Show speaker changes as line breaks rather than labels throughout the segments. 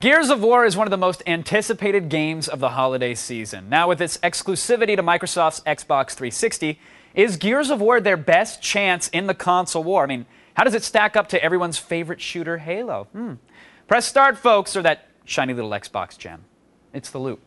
Gears of War is one of the most anticipated games of the holiday season. Now, with its exclusivity to Microsoft's Xbox 360, is Gears of War their best chance in the console war? I mean, how does it stack up to everyone's favorite shooter, Halo? Press start, folks, or that shiny little Xbox gem. It's The Loop.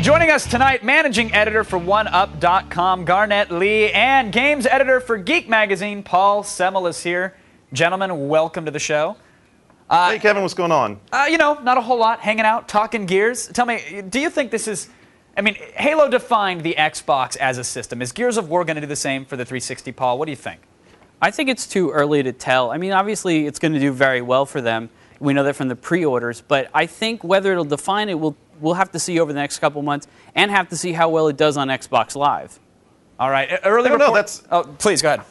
Joining us tonight, managing editor for OneUp.com, Garnett Lee, and games editor for Geek Magazine, Paul Semmel is here. Gentlemen, welcome to the show.
Hey, Kevin, what's going on?
Not a whole lot, hanging out, talking Gears. Tell me, do you think this is... I mean, Halo defined the Xbox as a system. Is Gears of War going to do the same for the 360, Paul? What do you think?
I think it's too early to tell. I mean, obviously, it's going to do very well for them. We know that from the pre-orders. But I think whether it'll define it, we'll have to see over the next couple months and have to see how well it does on Xbox Live.
All right. Early report... that's... Oh, please, go ahead.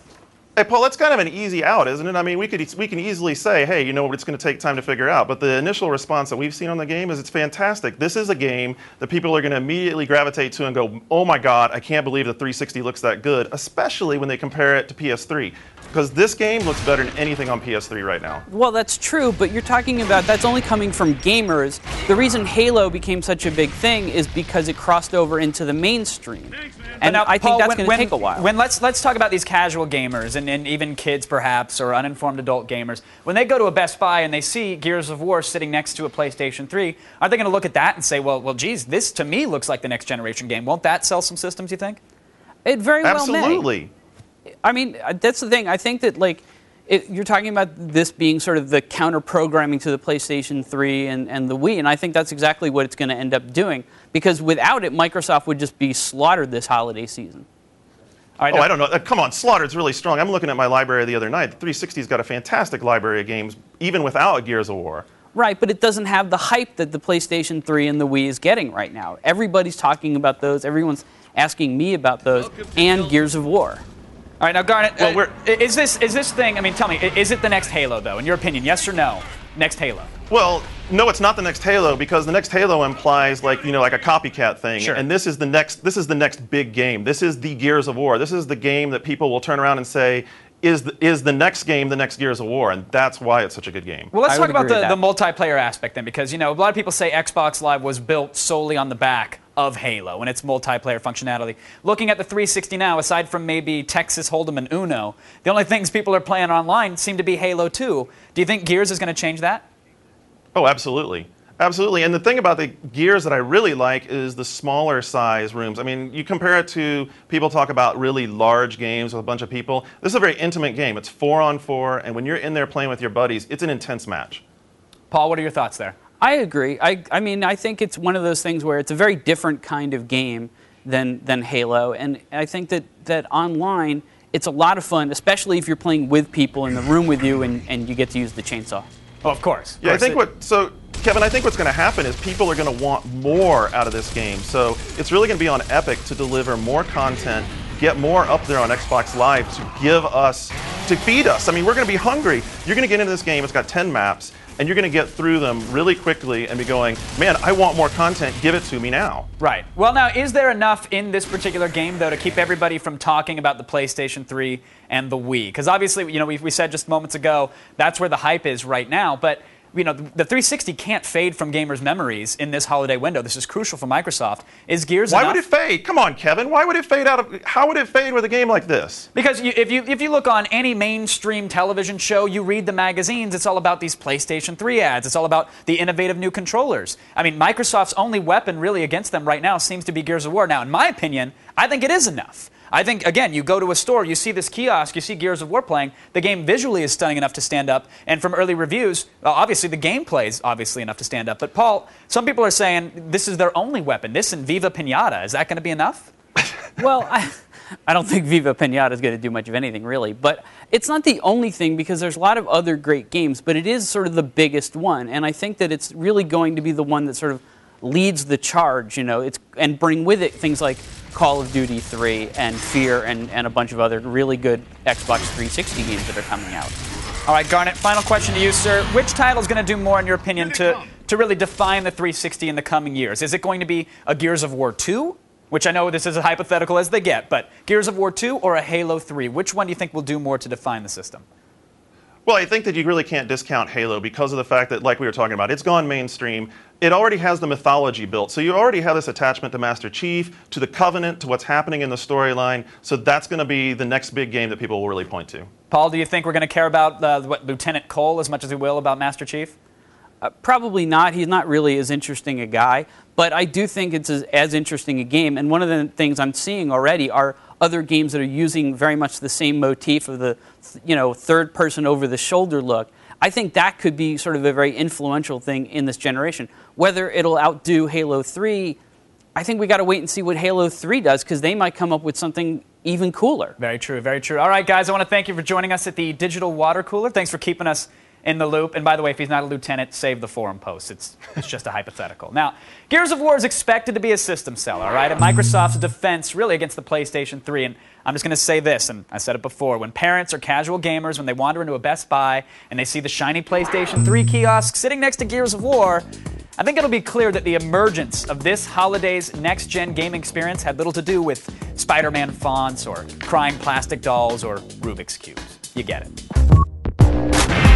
Hey, Paul, that's kind of an easy out, isn't it? I mean, we can easily say, hey, you know what, it's going to take time to figure out. But the initial response that we've seen on the game is it's fantastic. This is a game that people are going to immediately gravitate to and go, oh my God, I can't believe the 360 looks that good, especially when they compare it to PS3. Because this game looks better than anything on PS3 right now.
Well, that's true, but you're talking about that's only coming from gamers. The reason Halo became such a big thing is because it crossed over into the mainstream. And now, I think that's going to take a while.
Let's talk about these casual gamers and even kids perhaps, or uninformed adult gamers. When they go to a Best Buy and they see Gears of War sitting next to a PlayStation 3, are they going to look at that and say, well, geez, this to me looks like the next generation game? Won't that sell some systems, you think?
It very well may.
Absolutely.
I mean, that's the thing. I think that, you're talking about this being sort of the counter-programming to the PlayStation 3 and the Wii, and I think that's exactly what it's going to end up doing, because without it, Microsoft would just be slaughtered this holiday season.
All right, I don't know. Come on, slaughtered's really strong. I'm looking at my library the other night. The 360's got a fantastic library of games, even without Gears of War.
Right, but it doesn't have the hype that the PlayStation 3 and the Wii is getting right now. Everybody's talking about those. Everyone's asking me about those, and Gears of War.
All right, now, Garnett, is this thing, I mean, tell me, is it the next Halo, though, in your opinion? Yes or no? Next Halo?
Well, no, it's not the next Halo, because the next Halo implies, like a copycat thing.
Sure.
And this is the next big game. This is the Gears of War. This is the game that people will turn around and say, is the next game the next Gears of War? And that's why it's such a good game.
Well, let's talk about the multiplayer aspect then, because, a lot of people say Xbox Live was built solely on the back of Halo and its multiplayer functionality. Looking at the 360 now, aside from maybe Texas Hold'em and Uno, the only things people are playing online seem to be Halo 2. Do you think Gears is going to change that?
Oh, absolutely. Absolutely. And the thing about the Gears that I really like is the smaller size rooms. I mean, you compare it to, people talk about really large games with a bunch of people. This is a very intimate game. It's 4-on-4, and when you're in there playing with your buddies, it's an intense match.
Paul, what are your thoughts there?
I agree. I mean, I think it's one of those things where it's a very different kind of game than Halo, and I think that online it's a lot of fun, especially if you're playing with people in the room with you and you get to use the chainsaw.
Oh, of course.
Yeah, Kevin, I think what's going to happen is people are going to want more out of this game. So it's really going to be on Epic to deliver more content, get more up there on Xbox Live to feed us. I mean, we're going to be hungry. You're going to get into this game, it's got 10 maps, and you're going to get through them really quickly and be going, man, I want more content, give it to me now.
Right. Well, now, is there enough in this particular game, though, to keep everybody from talking about the PlayStation 3 and the Wii? Because obviously, we said just moments ago, that's where the hype is right now, but the 360 can't fade from gamers' memories in this holiday window. This is crucial for Microsoft. Is Gears enough?
Why would it fade? Come on, Kevin. Why would it fade how would it fade with a game like this?
Because if you look on any mainstream television show, you read the magazines, it's all about these PlayStation 3 ads. It's all about the innovative new controllers. I mean, Microsoft's only weapon really against them right now seems to be Gears of War. Now, in my opinion, I think it is enough. I think, again, you go to a store, you see this kiosk, you see Gears of War playing, the game visually is stunning enough to stand up, and from early reviews, obviously the gameplay is obviously enough to stand up. But Paul, some people are saying this is their only weapon, this and Viva Pinata. Is that going to be enough?
Well, I don't think Viva Pinata is going to do much of anything, really. But it's not the only thing, because there's a lot of other great games, but it is sort of the biggest one, and I think that it's really going to be the one that sort of leads the charge, and bring with it things like Call of Duty 3 and Fear and a bunch of other really good Xbox 360 games that are coming out.
All right, Garnett, final question to you, sir. Which title is going to do more, in your opinion, to really define the 360 in the coming years? Is it going to be a Gears of War 2? which I know this is as hypothetical as they get, but Gears of War 2 or a Halo 3, which one do you think will do more to define the system?
Well, I think that you really can't discount Halo because of the fact that, like we were talking about, it's gone mainstream. It already has the mythology built. So you already have this attachment to Master Chief, to the Covenant, to what's happening in the storyline. So that's going to be the next big game that people will really point to.
Paul, do you think we're going to care about Lieutenant Cole as much as we will about Master Chief?
Probably not. He's not really as interesting a guy, but I do think it's as interesting a game. And one of the things I'm seeing already are other games that are using very much the same motif of the, third person over the shoulder look. I think that could be sort of a very influential thing in this generation. Whether it'll outdo Halo 3, I think we got to wait and see what Halo 3 does, because they might come up with something even cooler.
Very true, very true. All right, guys, I want to thank you for joining us at the Digital Water Cooler. Thanks for keeping us in the loop. And by the way, if he's not a lieutenant, save the forum post. It's just a hypothetical. Now, Gears of War is expected to be a system seller, all right? And Microsoft's defense really against the PlayStation 3. And I'm just going to say this, and I said it before. When parents or casual gamers, when they wander into a Best Buy and they see the shiny PlayStation 3 kiosk sitting next to Gears of War, I think it'll be clear that the emergence of this holiday's next-gen gaming experience had little to do with Spider-Man fonts or crying plastic dolls or Rubik's Cubes. You get it.